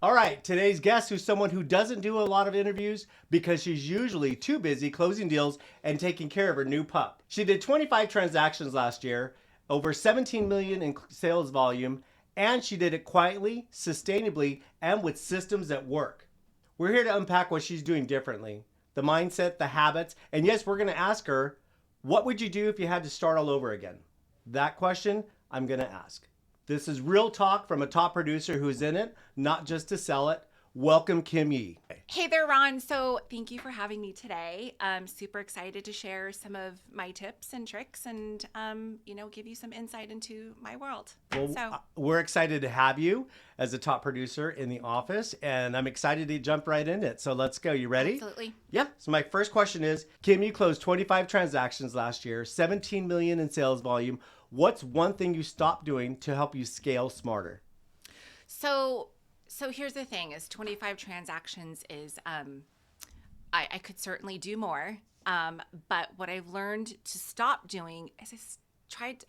All right, today's guest who's someone who doesn't do a lot of interviews because she's usually too busy closing deals and taking care of her new pup. She did 25 transactions last year, over 17 million in sales volume, and she did it quietly, sustainably, and with systems that work. We're here to unpack what she's doing differently, the mindset, the habits, and yes, we're going to ask her, what would you do if you had to start all over again? That question I'm going to ask. This is real talk from a top producer who's in it, not just to sell it. Welcome, Kim Yee. Hey there, Ron. So thank you for having me today. I'm super excited to share some of my tips and tricks and, give you some insight into my world. Well, we're excited to have you as a top producer in the office, and I'm excited to jump right in it. So let's go. You ready? Absolutely. Yeah. So my first question is, Kim, you closed 25 transactions last year, 17 million in sales volume. What's one thing you stopped doing to help you scale smarter? So here's the thing: is 25 transactions is I could certainly do more, but what I've learned to stop doing is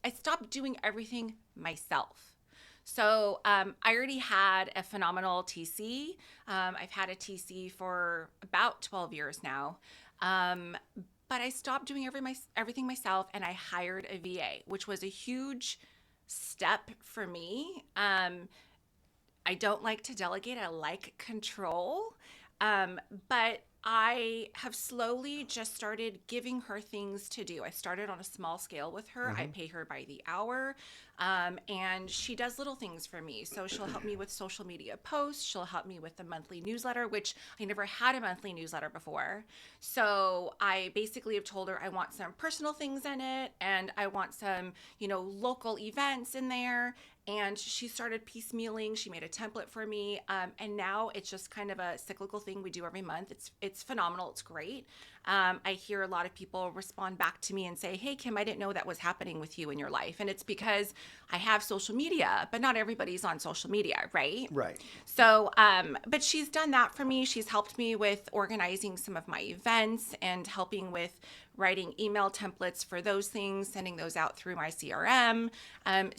I stopped doing everything myself. So I already had a phenomenal TC. I've had a TC for about 12 years now. But I stopped doing everything myself, and I hired a VA, which was a huge step for me. I don't like to delegate. I like control. But I have slowly just started giving her things to do. I started on a small scale with her. I pay her by the hour. And she does little things for me. So she'll help me with social media posts. She'll help me with the monthly newsletter, which I never had a monthly newsletter before. So I basically have told her I want some personal things in it, and I want some, local events in there. And she started piecemealing. She made a template for me. And now it's just kind of a cyclical thing we do every month. It's phenomenal. It's great. I hear a lot of people respond back to me and say, hey, Kim, I didn't know that was happening with you in your life. And it's because I have social media, but not everybody's on social media, right? Right. So, but she's done that for me. She's helped me with organizing some of my events and helping with writing email templates for those things, sending those out through my CRM. And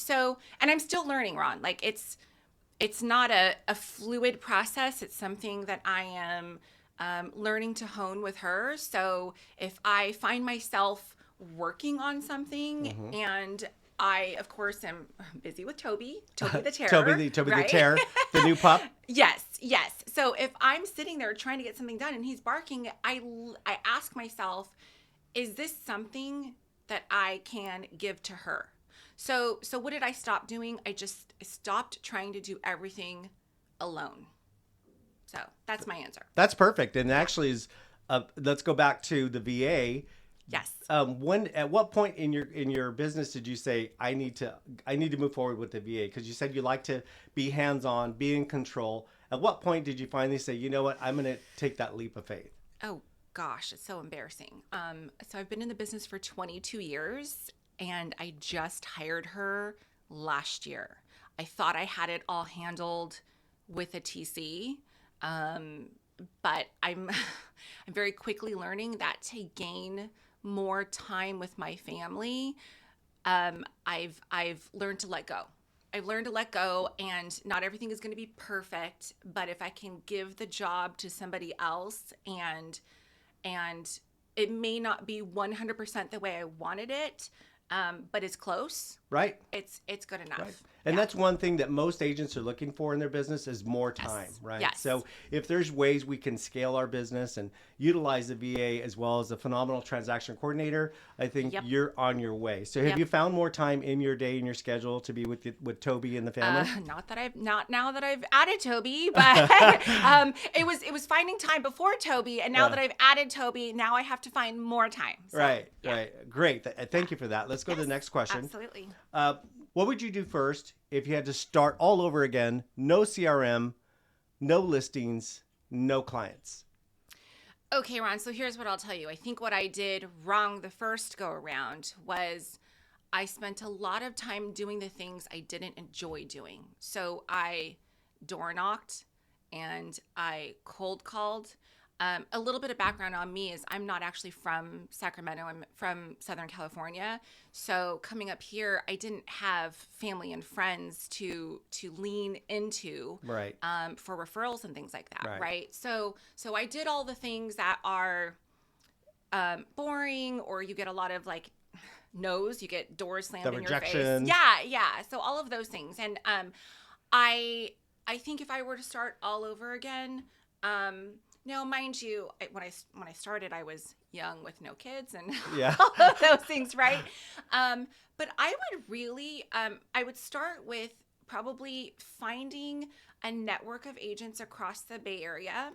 I'm still learning, Ron. Like it's not a fluid process. It's something that I am learning to hone with her. So if I find myself working on something and I, of course, am busy with Toby the Terror. Toby right? the Terror, the new pup. Yes. So if I'm sitting there trying to get something done and he's barking, I ask myself, is this something that I can give to her? So what did I stop doing? I just stopped trying to do everything alone. So that's my answer. That's perfect. And actually, let's go back to the VA. Yes. At what point in your business did you say I need to move forward with the VA? Because you said you like to be hands-on, be in control. At what point did you finally say, you know what, I'm going to take that leap of faith? Oh gosh, it's so embarrassing. So I've been in the business for 22 years, and I just hired her last year. I thought I had it all handled with a TC. But I'm very quickly learning that to gain more time with my family, I've learned to let go. I've learned to let go, and not everything is going to be perfect, but if I can give the job to somebody else and it may not be 100% the way I wanted it, but it's close. Right. It's good enough. Right. And that's one thing that most agents are looking for in their business is more time, right? Yes. So if there's ways we can scale our business and utilize the VA as well as a phenomenal transaction coordinator, I think you're on your way. So have you found more time in your day, in your schedule to be with Toby and the family? Not now that I've added Toby, but it was finding time before Toby, and now that I've added Toby, now I have to find more time. So, right. Great. Thank you for that. Let's go to the next question. Absolutely. What would you do first if you had to start all over again? No CRM, no listings, no clients. Okay, Ron, so here's what I'll tell you. I think what I did wrong the first go around was I spent a lot of time doing the things I didn't enjoy doing. So I door knocked and I cold called. A little bit of background on me is I'm not actually from Sacramento. I'm from Southern California. So coming up here, I didn't have family and friends to lean into Right. for referrals and things like that, Right. right? So I did all the things that are boring, or you get a lot of like no's, you get doors slammed The in your rejection. face. Yeah. So all of those things, and I think if I were to start all over again, now mind you, when I started, I was young with no kids and Yeah. all of those things, right? But I would really, I would start with probably finding a network of agents across the Bay Area,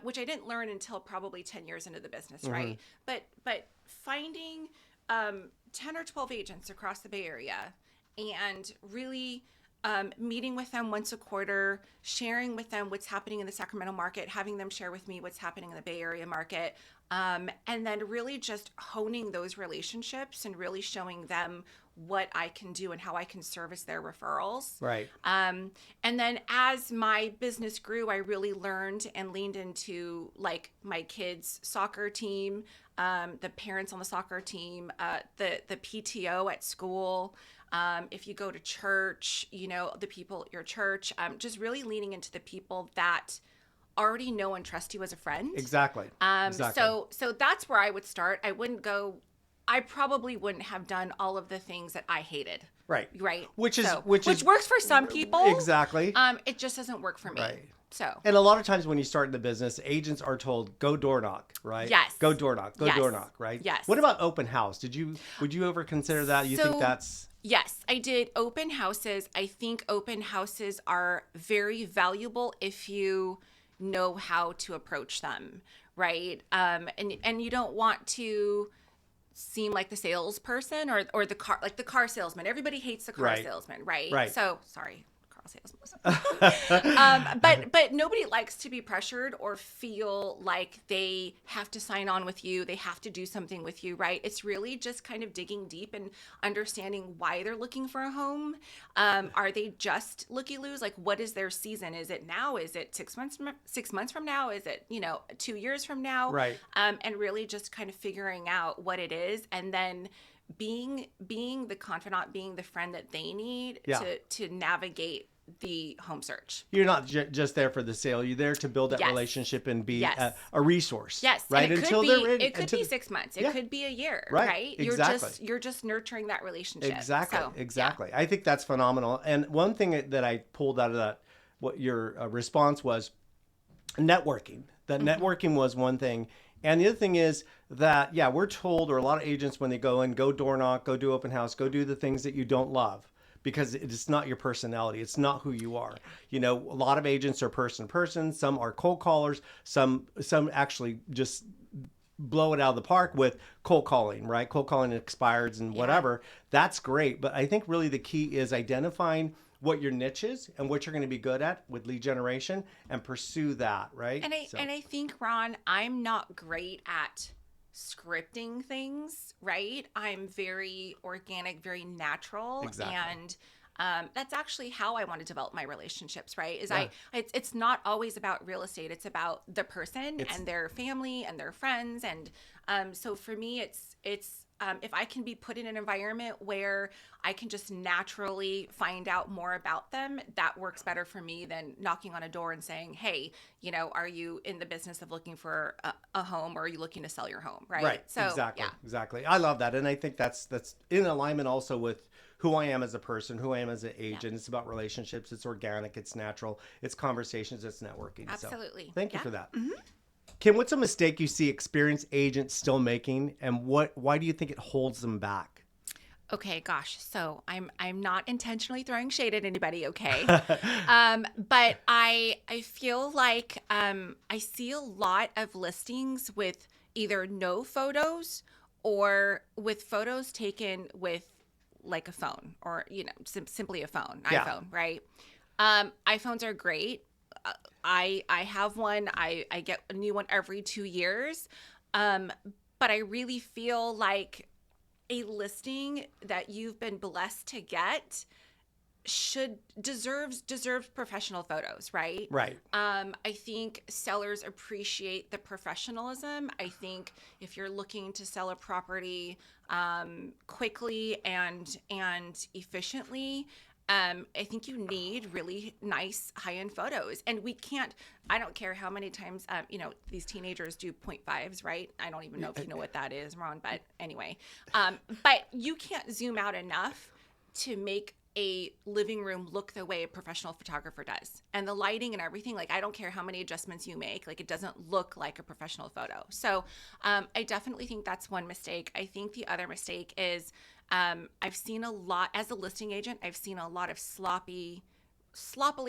which I didn't learn until probably 10 years into the business, right? But finding 10 or 12 agents across the Bay Area and really meeting with them once a quarter, sharing with them what's happening in the Sacramento market, having them share with me what's happening in the Bay Area market, and then really just honing those relationships and really showing them what I can do and how I can service their referrals. Right. And then as my business grew, I really learned and leaned into like my kids' soccer team, the parents on the soccer team, the PTO at school. If you go to church, the people at your church, just really leaning into the people that already know and trust you as a friend. Exactly. Exactly. So that's where I would start. I probably wouldn't have done all of the things that I hated. Right. Right. Which is which works for some people. Exactly. It just doesn't work for me. Right. So. And a lot of times when you start in the business, agents are told, go door knock, right? Yes. Go door knock. Go Yes. door knock, right? Yes. What about open house? Would you ever consider that? You think that's... Yes, I did open houses. I think open houses are very valuable if you know how to approach them, right? And you don't want to seem like the salesperson or the car salesman. Everybody hates the car Right. salesman, right? Right. So sorry, car salesman. But nobody likes to be pressured or feel like they have to sign on with you. They have to do something with you, right? It's really just kind of digging deep and understanding why they're looking for a home. Are they just looky-loos? Like, what is their season? Is it now? Is it 6 months from now? Is it 2 years from now? Right. And really just kind of figuring out what it is, and then being the confidant, being the friend that they need Yeah. to navigate the home search. You're not just there for the sale. You're there to build that Yes. relationship and be Yes. a resource. Yes, Right. and Until they're ready. it could be 6 months. It Yeah. could be a year. Right, Right. exactly. You're just nurturing that relationship. Exactly. So, Exactly. I think that's phenomenal. And one thing that I pulled out of that, what your response was, networking. That networking was one thing. And the other thing is that, yeah, we're told, or a lot of agents when they go in, go door knock, go do open house, go do the things that you don't love, because it's not your personality. It's not who you are. A lot of agents are person to person. Some are cold callers. Some actually just blow it out of the park with cold calling, right? Cold calling expireds and whatever. That's great. But I think really the key is identifying what your niche is and what you're going to be good at with lead generation and pursue that, right? And I think, Ron, I'm not great at scripting things, right? I'm very organic, very natural. Exactly. And that's actually how I want to develop my relationships, right? Yeah. It's not always about real estate. It's about the person and their family and their friends. And so for me, it's if I can be put in an environment where I can just naturally find out more about them, that works better for me than knocking on a door and saying, hey, are you in the business of looking for a home, or are you looking to sell your home? Right. Right. So, exactly. yeah. Exactly. I love that. And I think that's in alignment also with who I am as a person, who I am as an agent. It's about relationships. It's organic. It's natural. It's conversations. It's networking. Absolutely. So, thank you Yeah. for that. Kim, what's a mistake you see experienced agents still making, and why do you think it holds them back? Okay, gosh. So I'm not intentionally throwing shade at anybody, okay? But I feel like I see a lot of listings with either no photos or with photos taken with like a phone, or simply a phone, Yeah. iPhone, right? iPhones are great. I have one. I get a new one every 2 years. But I really feel like a listing that you've been blessed to get deserves professional photos, right? Right. I think sellers appreciate the professionalism. I think if you're looking to sell a property quickly and efficiently, I think you need really nice high-end photos. And we can't, I don't care how many times, these teenagers do 0.5s, right? I don't even know if you know what that is, Ron, but anyway. But you can't zoom out enough to make a living room look the way a professional photographer does. And the lighting and everything, like, I don't care how many adjustments you make, like, it doesn't look like a professional photo. So I definitely think that's one mistake. I think the other mistake is I've seen a lot, as a listing agent, I've seen a lot of sloppily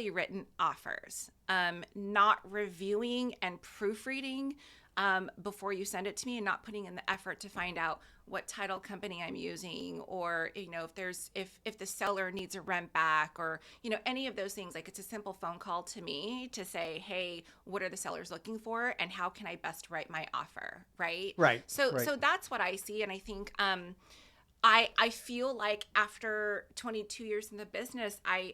written offers, not reviewing and proofreading before you send it to me, and not putting in the effort to find out what title company I'm using, or if the seller needs a rent back, or any of those things. Like, it's a simple phone call to me to say, hey, what are the sellers looking for, and how can I best write my offer, right? Right. So right. so that's what I see, and I think I feel like after 22 years in the business, I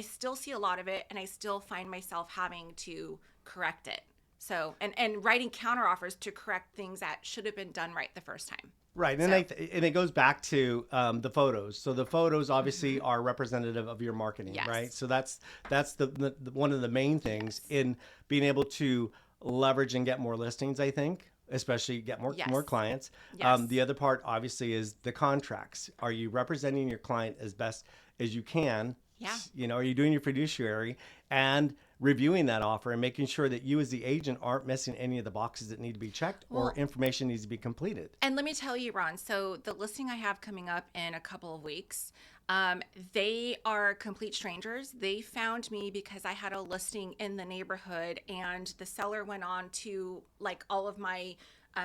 still see a lot of it, and I still find myself having to correct it. So, and writing counter offers to correct things that should have been done right the first time. Right, and and it goes back to the photos. So the photos obviously are representative of your marketing, Yes. right? So that's the one of the main things in being able to leverage and get more listings, I think, especially get more Yes. more clients. Yes. The other part obviously is the contracts. Are you representing your client as best as you can? Yeah. Are you doing your fiduciary and reviewing that offer and making sure that you as the agent aren't missing any of the boxes that need to be checked, or Well, information needs to be completed? And let me tell you, Ron, so the listing I have coming up in a couple of weeks, they are complete strangers. They found me because I had a listing in the neighborhood, and the seller went on to, like, all of my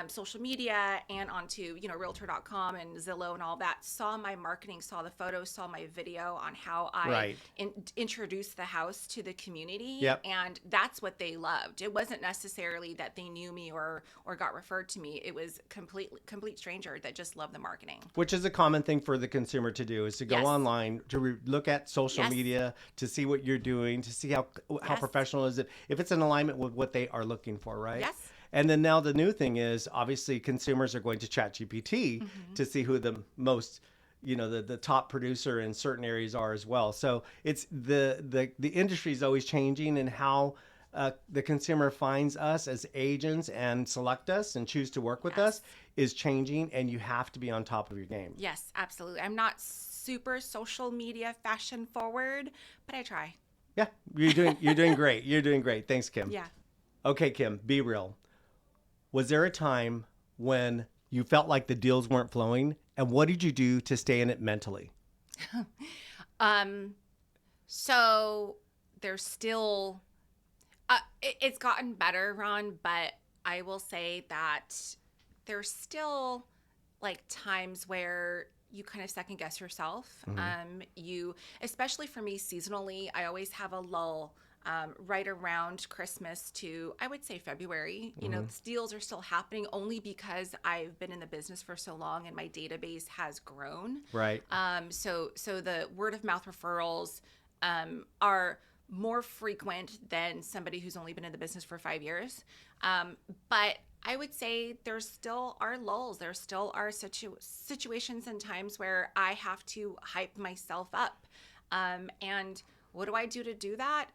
social media and onto realtor.com and Zillow and all that, saw my marketing, saw the photos, saw my video on how I Right. introduced the house to the community. Yep. And that's what they loved. It wasn't necessarily that they knew me or got referred to me. It was complete stranger that just loved the marketing. Which is a common thing for the consumer to do, is to go Yes. online, to look at social Yes. media, to see what you're doing, to see how Yes. professional is it, if it's in alignment with what they are looking for, right? Yes. And then now the new thing is, obviously consumers are going to ChatGPT to see who the most, the top producer in certain areas are as well. So it's the industry is always changing, and how the consumer finds us as agents and select us and choose to work with us is changing, and you have to be on top of your game. Yes, absolutely. I'm not super social media fashion forward, but I try. Yeah, you're doing great. You're doing great. Thanks, Kim. Yeah. Okay, Kim, be real. Was there a time when you felt like the deals weren't flowing, and what did you do to stay in it mentally? So there's still, it's gotten better, Ron, but I will say that there's still, like, times where you kind of second guess yourself. Especially for me, seasonally, I always have a lull right around Christmas to, I would say, February. Deals are still happening only because I've been in the business for so long and my database has grown. Right. So the word of mouth referrals are more frequent than somebody who's only been in the business for 5 years. But I would say there still are lulls. There still are situations and times where I have to hype myself up. And what do I do to do that?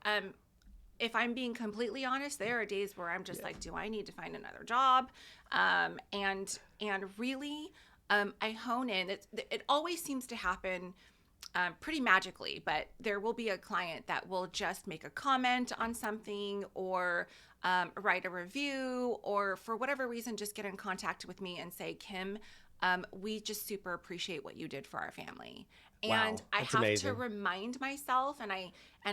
If I'm being completely honest, there are days where I'm just like, do I need to find another job? And really, I hone in. It always seems to happen pretty magically, but there will be a client that will just make a comment on something, or write a review, or for whatever reason just get in contact with me and say, Kim, we just super appreciate what you did for our family. Wow, And I that's have amazing. to remind myself, and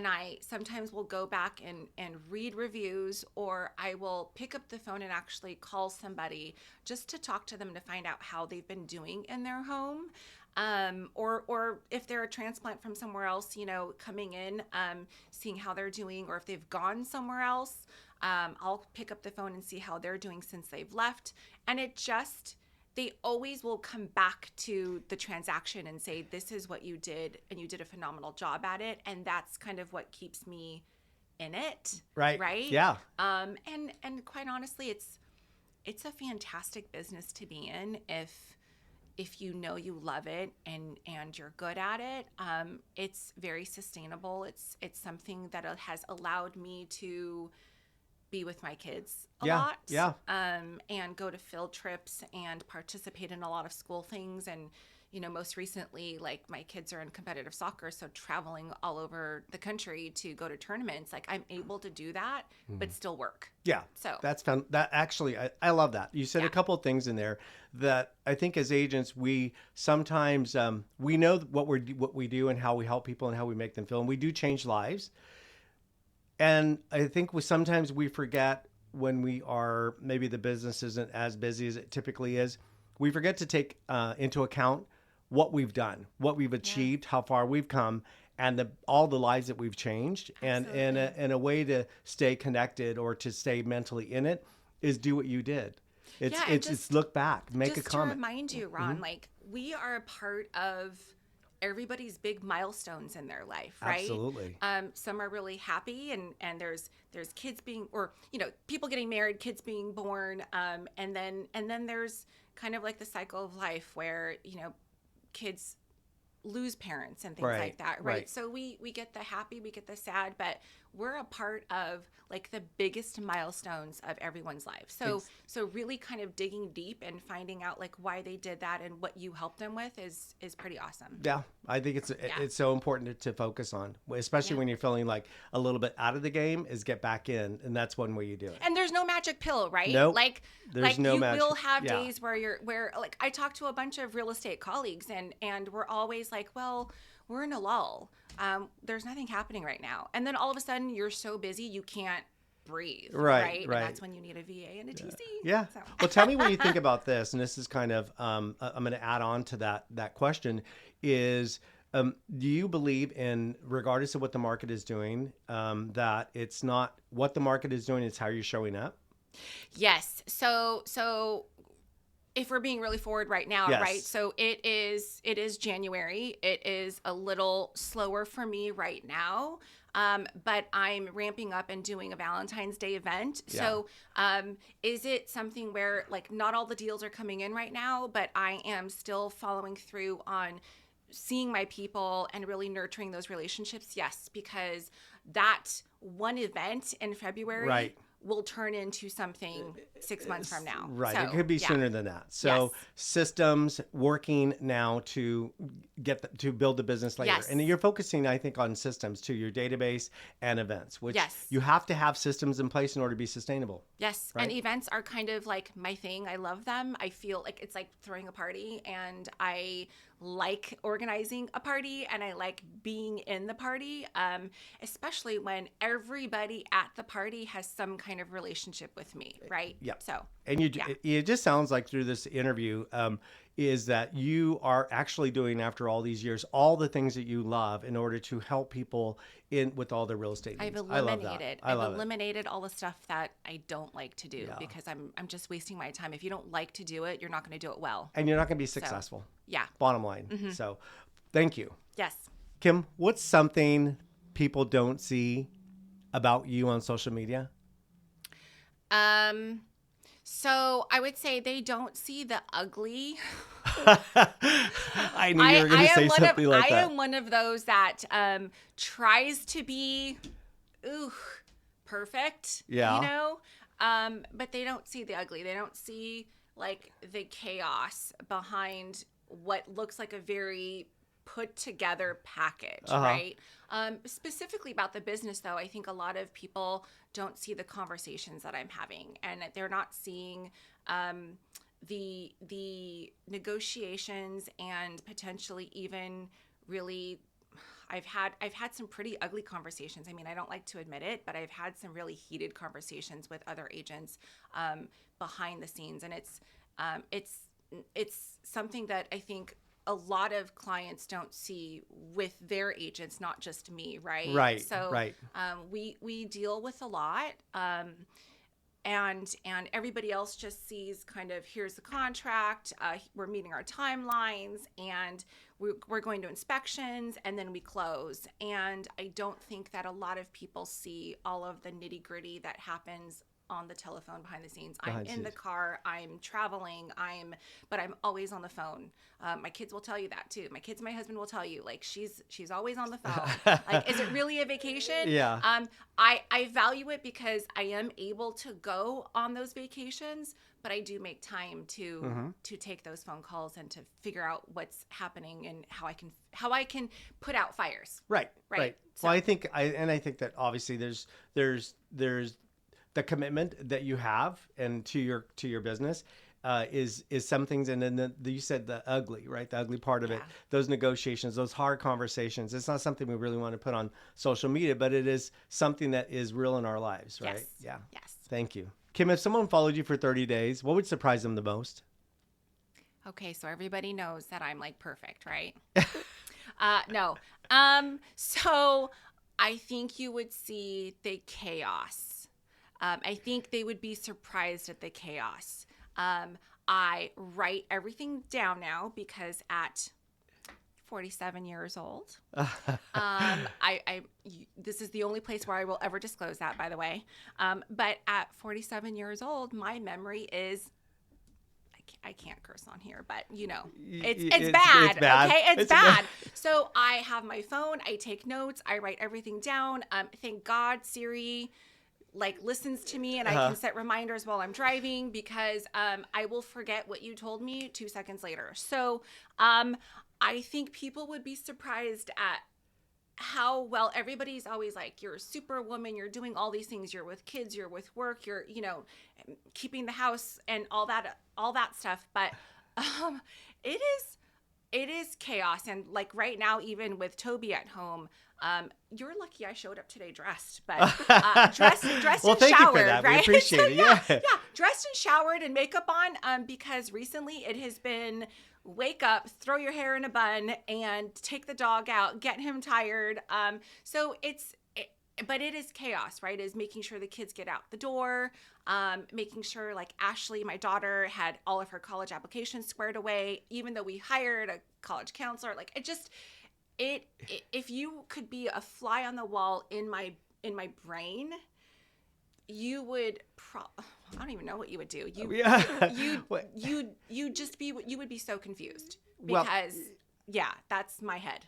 I sometimes will go back and read reviews, or I will pick up the phone and actually call somebody just to talk to them to find out how they've been doing in their home. Or if they're a transplant from somewhere else, coming in, seeing how they're doing, or if they've gone somewhere else, I'll pick up the phone and see how they're doing since they've left. And it just they always will come back to the transaction and say, this is what you did, and you did a phenomenal job at it. And that's kind of what keeps me in it. Right. Right. Yeah. And quite honestly, it's a fantastic business to be in if you know you love it and you're good at it. It's very sustainable. It's something that has allowed me to be with my kids a lot. Yeah. And go to field trips and participate in a lot of school things. And, most recently, like, my kids are in competitive soccer, so traveling all over the country to go to tournaments, like, I'm able to do that, but still work. Yeah. So that's fun. That actually, I love that. You said a couple of things in there that I think as agents, we sometimes, we know what we do and how we help people and how we make them feel. And we do change lives. And I think sometimes we forget when we are, maybe the business isn't as busy as it typically is. We forget to take into account what we've done, what we've achieved, how far we've come, and all the lives that we've changed. Absolutely. And a way to stay connected or to stay mentally in it is do what you did. It's look back, make a comment. Just to remind you, Ron, like, we are a part of everybody's big milestones in their life, right? Absolutely. Some are really happy, and there's kids being, or people getting married, kids being born, and then there's kind of like the cycle of life where kids lose parents and things like that, right? So we get the happy, we get the sad, but we're a part of like the biggest milestones of everyone's life. So really kind of digging deep and finding out like why they did that and what you helped them with is pretty awesome. Yeah, I think it's so important to focus on, especially when you're feeling like a little bit out of the game, is get back in, and that's one way you do it. And there's no magic pill, right? Nope. Like There's no you magic. will have days where like I talk to a bunch of real estate colleagues and we're always like, well, we're in a lull. There's nothing happening right now. And then all of a sudden you're so busy you can't breathe. Right. And that's when you need a VA and a TC. Yeah. So. Well, tell me what you think about this. And this is kind of, I'm going to add on to that question is, do you believe in, regardless of what the market is doing, that it's not what the market is doing, it's how you're showing up? Yes. So if we're being really forward right now, right? So it is January. It is a little slower for me right now. But I'm ramping up and doing a Valentine's Day event. Yeah. So, is it something where like not all the deals are coming in right now, but I am still following through on seeing my people and really nurturing those relationships? Yes, because that one event in February will turn into something 6 months from now. Right. So, it could be sooner than that. So systems working now to to build the business later. Yes. And you're focusing, I think, on systems too, your database and events, which you have to have systems in place in order to be sustainable. Yes. Right? And events are kind of like my thing. I love them. I feel like it's like throwing a party, and I like organizing a party, and I like being in the party, especially when everybody at the party has some kind of relationship with me, right? Yeah. So, and it just sounds like through this interview is that you are actually doing, after all these years, all the things that you love in order to help people with all their real estate needs. I've eliminated all the stuff that I don't like to do because I'm just wasting my time. If you don't like to do it, you're not going to do it well. And you're not going to be successful. Yeah. Bottom line. So thank you. Yes. Kim, what's something people don't see about you on social media? So I would say they don't see the ugly. I knew you were going to say something like that. I am one of those that tries to be perfect, but they don't see the ugly. They don't see like the chaos behind what looks like a very put together package, right? Specifically about the business, though, I think a lot of people don't see the conversations that I'm having, and they're not seeing the negotiations and potentially even really. I've had some pretty ugly conversations. I mean, I don't like to admit it, but I've had some really heated conversations with other agents behind the scenes, and it's something that I think a lot of clients don't see with their agents, not just me, right? Right. So right. We deal with a lot. and everybody else just sees kind of, here's the contract, we're meeting our timelines, and we're going to inspections, and then we close. And I don't think that a lot of people see all of the nitty gritty that happens on the telephone behind the scenes. I'm in the car, I'm traveling, but I'm always on the phone. My kids will tell you that too. My kids and my husband will tell you, like, she's always on the phone. Like, is it really a vacation? Yeah. I value it because I am able to go on those vacations, but I do make time to take those phone calls and to figure out what's happening and how I can put out fires. Right. So, Well, I think that obviously there's the commitment that you have and to your business is some things, and then you said the ugly part of it, those negotiations, those hard conversations. It's not something we really want to put on social media, but it is something that is real in our lives, right? Yes. Thank you, Kim. If someone followed you for 30 days, what would surprise them the most? Okay, so everybody knows that I'm like perfect, right? No. So I think you would see the chaos. I think they would be surprised at the chaos. I write everything down now because at 47 years old, this is the only place where I will ever disclose that, by the way. But at 47 years old, my memory is, I can't curse on here, but it's bad. It's bad. Okay, it's bad. So I have my phone. I take notes. I write everything down. Thank God Siri listens to me, and I can set reminders while I'm driving, because I will forget what you told me 2 seconds later. So I think people would be surprised at how well everybody's always like, you're a superwoman, you're doing all these things, you're with kids, you're with work, you're keeping the house and all that stuff. But it is chaos. And like right now, even with Toby at home, you're lucky I showed up today dressed, but dressed well, and thank showered, you for that. right? We appreciate it. Yeah, dressed and showered and makeup on, because recently it has been wake up, throw your hair in a bun, and take the dog out, get him tired. But it is chaos, right? Is making sure the kids get out the door, making sure like Ashley, my daughter, had all of her college applications squared away, even though we hired a college counselor. Like if you could be a fly on the wall in my brain, you would I don't even know what you would do. You would be so confused, because that's my head.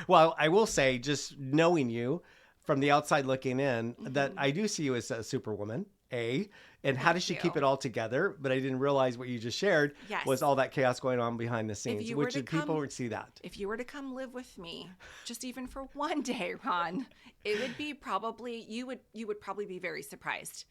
Well, I will say, just knowing you from the outside looking in, that I do see you as a superwoman, and how does she keep it all together? But I didn't realize what you just shared was all that chaos going on behind the scenes, which people would see that. If you were to come live with me, just even for one day, Ron, it would be probably, you would probably be very surprised.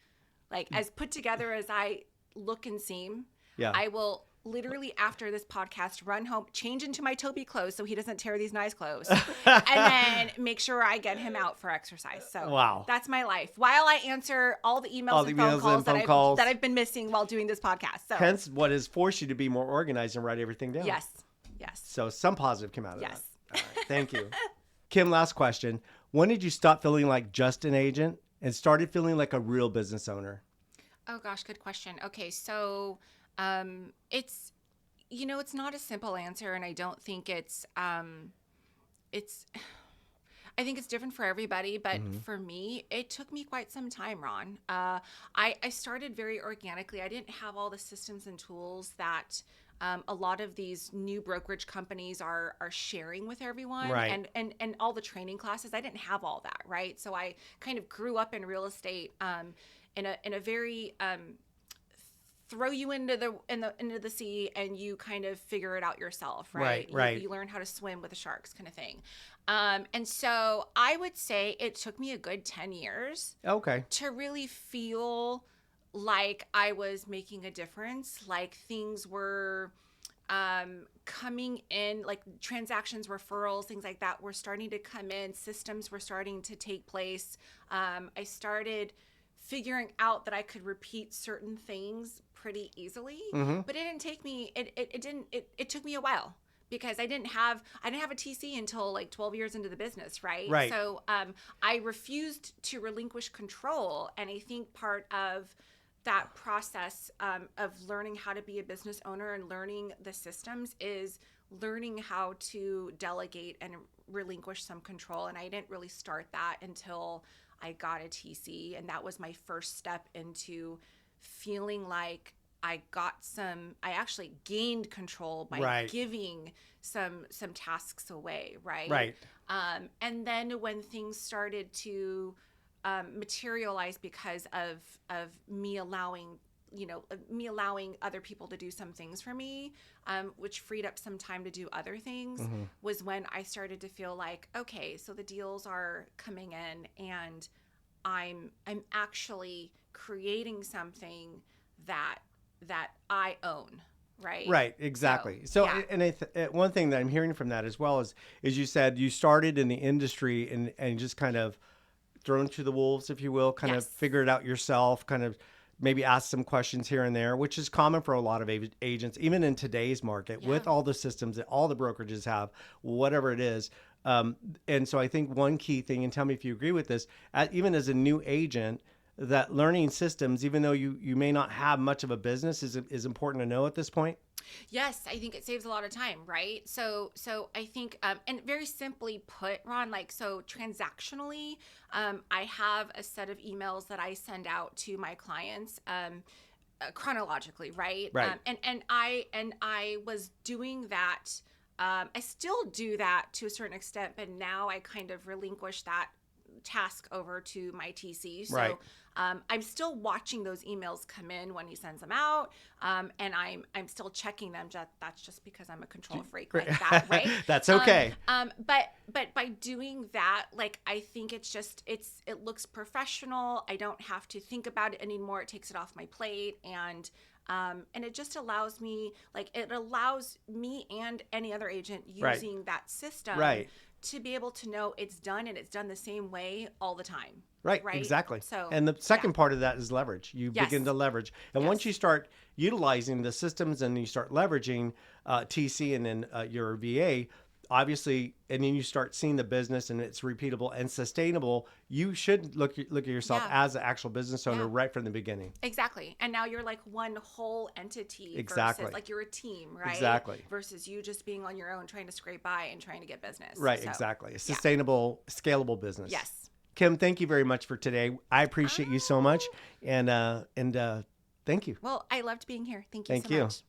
Like, as put together as I look and seem, I will literally, after this podcast, run home, change into my Toby clothes so he doesn't tear these nice clothes, and then make sure I get him out for exercise. So that's my life, while I answer all the emails and phone calls that I've been missing while doing this podcast. So hence what has forced you to be more organized and write everything down. Yes. So some positive came out of that. Yes. All right, thank you. Kim, last question. When did you stop feeling like just an agent and started feeling like a real business owner? Oh gosh, good question. Okay, so it's not a simple answer, and I don't think I think it's different for everybody, but for me, it took me quite some time, Ron. I started very organically. I didn't have all the systems and tools that a lot of these new brokerage companies are sharing with everyone, right. and all the training classes. I didn't have all that, right? So I kind of grew up in real estate in a very throw you into the sea and you kind of figure it out yourself, right? Right. You learn how to swim with the sharks, kind of thing. And so I would say it took me a good 10 years to really feel like I was making a difference, like things were coming in, like transactions, referrals, things like that were starting to come in, systems were starting to take place. I started figuring out that I could repeat certain things pretty easily, but it didn't take me, it took me a while, because I didn't have a TC until like 12 years into the business, right? Right. So I refused to relinquish control, and I think part of that process of learning how to be a business owner and learning the systems is learning how to delegate and relinquish some control. And I didn't really start that until I got a TC, and that was my first step into feeling like I actually gained control by Right. giving some tasks away, right? Right. And then when things started to materialize because of me allowing other people to do some things for me, which freed up some time to do other things, was when I started to feel like, okay, so the deals are coming in, and I'm actually creating something that I own, right? Right, exactly. So, yeah. and one thing that I'm hearing from that as well is you said you started in the industry and just kind of thrown to the wolves, if you will, kind of Yes. figure it out yourself, kind of maybe ask some questions here and there, which is common for a lot of agents, even in today's market, Yeah. with all the systems that all the brokerages have, whatever it is. And so I think one key thing, and tell me if you agree with this, even as a new agent, that learning systems, even though you may not have much of a business, is important to know at this point. Yes, I think it saves a lot of time, right? So I think, and very simply put, Ron, like, so transactionally, I have a set of emails that I send out to my clients, chronologically, right? Right. And I was doing that. I still do that to a certain extent, but now I kind of relinquish that task over to my TC. So Right. I'm still watching those emails come in when he sends them out, and I'm still checking them. That's just because I'm a control freak like that, right? That's okay. But by doing that, like, I think it looks professional. I don't have to think about it anymore. It takes it off my plate, and it just allows me, like, it allows me and any other agent using that system Right. to be able to know it's done, and it's done the same way all the time. Right, exactly. So, and the second part of that is leverage. You Yes. begin to leverage. And once you start utilizing the systems and you start leveraging TC and then your VA, obviously, and then you start seeing the business and it's repeatable and sustainable, you should look at yourself Yeah. as an actual business owner Yeah. right from the beginning. Exactly. And now you're like one whole entity Exactly. versus like you're a team, right? Exactly. Versus you just being on your own, trying to scrape by and trying to get business. Right, So, exactly. A sustainable, scalable business. Yes. Kim, thank you very much for today. I appreciate you so much. And thank you. Well, I loved being here. Thank you Thank so you. much.